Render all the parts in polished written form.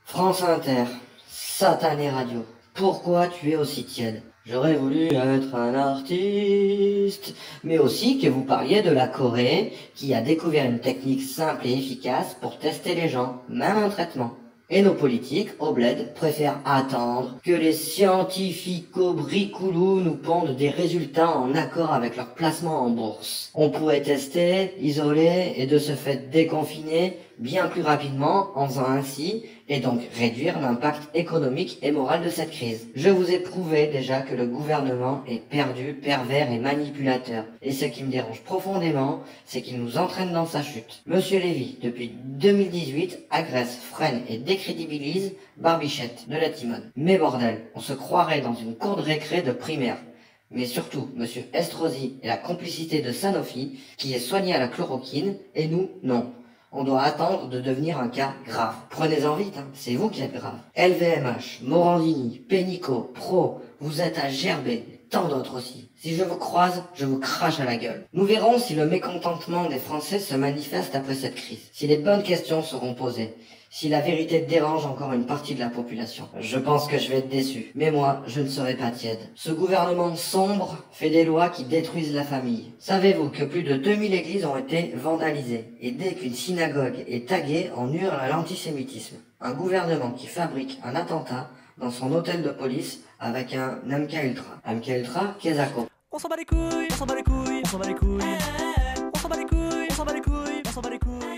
France Inter, satanée radio, pourquoi tu es aussi tiède? J'aurais voulu être un artiste, mais aussi que vous parliez de la Corée, qui a découvert une technique simple et efficace pour tester les gens, même un traitement. Et nos politiques, au bled, préfèrent attendre que les scientifico-bricoulous nous pondent des résultats en accord avec leur placement en bourse. On pourrait tester, isoler et de ce fait déconfiner bien plus rapidement en faisant ainsi, et donc réduire l'impact économique et moral de cette crise. Je vous ai prouvé déjà que le gouvernement est perdu, pervers et manipulateur. Et ce qui me dérange profondément, c'est qu'il nous entraîne dans sa chute. Monsieur Lévy, depuis 2018, agresse, freine et décrédibilise Barbichette de la Timone. Mais bordel, on se croirait dans une cour de récré de primaire. Mais surtout, monsieur Estrosi et la complicité de Sanofi, qui est soigné à la chloroquine, et nous, non. On doit attendre de devenir un cas grave. Prenez-en vite, hein. C'est vous qui êtes grave. LVMH, Morandini, Pénicaud, Pro, vous êtes à gerber, tant d'autres aussi. Si je vous croise, je vous crache à la gueule. Nous verrons si le mécontentement des Français se manifeste après cette crise, si les bonnes questions seront posées, si la vérité dérange encore une partie de la population. Je pense que je vais être déçu, mais moi, je ne serai pas tiède. Ce gouvernement sombre fait des lois qui détruisent la famille. Savez-vous que plus de 2000 églises ont été vandalisées, et dès qu'une synagogue est taguée, on hurle à l'antisémitisme. Un gouvernement qui fabrique un attentat dans son hôtel de police avec un MK Ultra. MK Ultra, Kezako. On s'en bat les couilles, on s'en bat les couilles, on s'en bat les couilles. On s'en bat les couilles, on s'en bat les couilles, on s'en bat les couilles.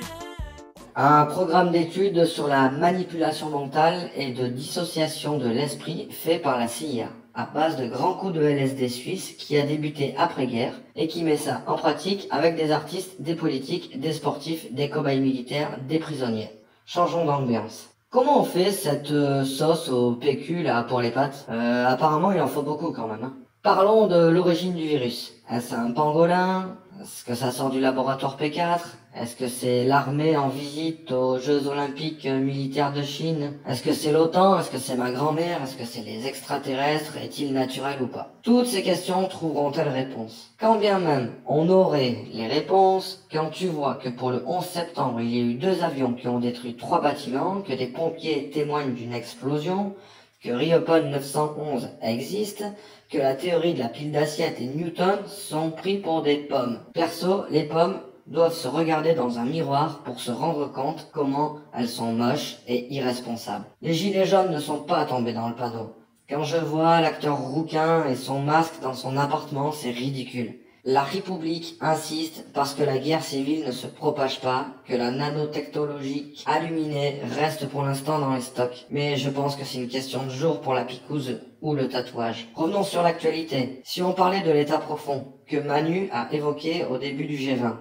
Un programme d'études sur la manipulation mentale et de dissociation de l'esprit fait par la CIA, à base de grands coups de LSD suisse qui a débuté après-guerre et qui met ça en pratique avec des artistes, des politiques, des sportifs, des cobayes militaires, des prisonniers. Changeons d'ambiance. Comment on fait cette sauce au PQ là pour les pâtes? Apparemment il en faut beaucoup quand même. Hein. Parlons de l'origine du virus. Est-ce un pangolin? Est-ce que ça sort du laboratoire P4? Est-ce que c'est l'armée en visite aux Jeux Olympiques militaires de Chine? Est-ce que c'est l'OTAN? Est-ce que c'est ma grand-mère? Est-ce que c'est les extraterrestres? Est-il naturel ou pas? Toutes ces questions trouveront-elles réponse? Quand bien même on aurait les réponses, quand tu vois que pour le 11 septembre il y a eu 2 avions qui ont détruit 3 bâtiments, que des pompiers témoignent d'une explosion, que Riopon 911 existe, que la théorie de la pile d'assiette et Newton sont pris pour des pommes. Perso, les pommes doivent se regarder dans un miroir pour se rendre compte comment elles sont moches et irresponsables. Les gilets jaunes ne sont pas tombés dans le panneau. Quand je vois l'acteur rouquin et son masque dans son appartement, c'est ridicule. La République insiste parce que la guerre civile ne se propage pas, que la nanotechnologie aluminée reste pour l'instant dans les stocks. Mais je pense que c'est une question de jour pour la picouse ou le tatouage. Revenons sur l'actualité. Si on parlait de l'état profond, que Manu a évoqué au début du G20.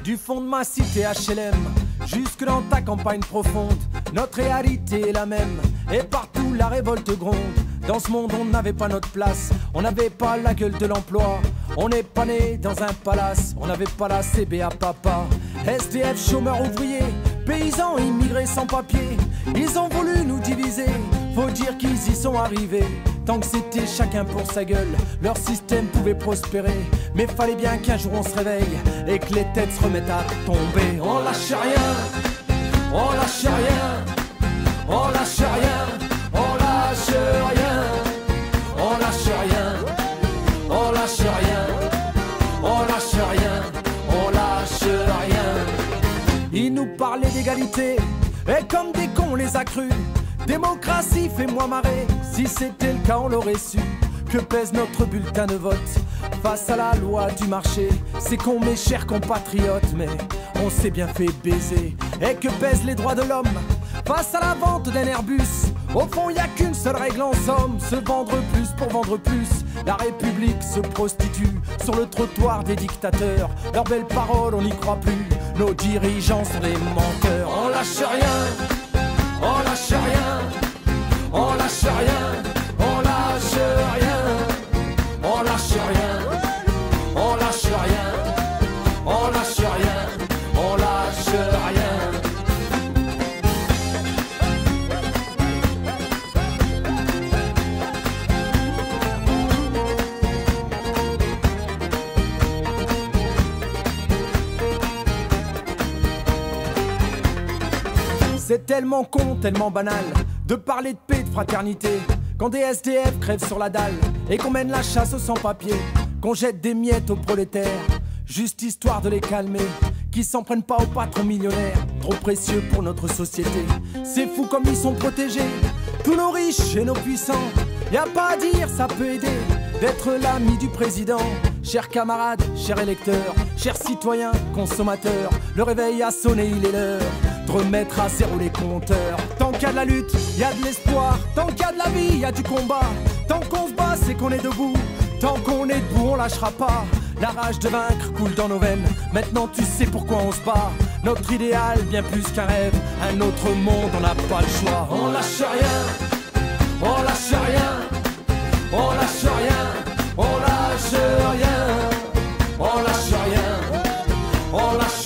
Du fond de ma cité HLM, jusque dans ta campagne profonde, notre réalité est la même, et partout la révolte gronde. Dans ce monde on n'avait pas notre place, on n'avait pas la gueule de l'emploi, on n'est pas né dans un palace, on n'avait pas la CBA papa. SDF, chômeurs ouvriers, paysans immigrés sans papier, ils ont voulu nous diviser, faut dire qu'ils y sont arrivés. Tant que c'était chacun pour sa gueule, leur système pouvait prospérer. Mais fallait bien qu'un jour on se réveille et que les têtes se remettent à tomber. On lâche rien, on lâche rien, on lâche rien, on lâche rien, on lâche rien, on lâche rien, on lâche rien, on lâche rien. Ils nous parlaient d'égalité et comme des cons on les a crus. Démocratie, fais-moi marrer, si c'était le cas on l'aurait su. Que pèse notre bulletin de vote face à la loi du marché? C'est con mes chers compatriotes, mais on s'est bien fait baiser. Et que pèsent les droits de l'homme face à la vente d'un Airbus? Au fond y a qu'une seule règle en somme, se vendre plus pour vendre plus. La République se prostitue sur le trottoir des dictateurs. Leurs belles paroles on n'y croit plus, nos dirigeants sont des menteurs. On lâche rien, on lâche rien, on lâche rien, on lâche rien, on lâche rien, on lâche rien, on lâche rien, on lâche C'est tellement con, tellement banal de parler de paix, de fraternité, quand des SDF crèvent sur la dalle et qu'on mène la chasse aux sans-papiers, qu'on jette des miettes aux prolétaires, juste histoire de les calmer, qui s'en prennent pas aux patrons millionnaires, trop précieux pour notre société. C'est fou comme ils sont protégés, tous nos riches et nos puissants. Y a pas à dire, ça peut aider d'être l'ami du président. Chers camarades, chers électeurs, chers citoyens, consommateurs, le réveil a sonné, il est l'heure de remettre à zéro les compteurs. Tant qu'il y a de la lutte, il y a de l'espoir. Tant qu'il y a de la vie, il y a du combat. Tant qu'on se bat, c'est qu'on est debout. Tant qu'on est debout, on lâchera pas. La rage de vaincre coule dans nos veines. Maintenant tu sais pourquoi on se bat. Notre idéal, bien plus qu'un rêve. Un autre monde, on n'a pas le choix. On lâche rien, on lâche rien, on lâche rien, on lâche rien, on lâche rien, on lâche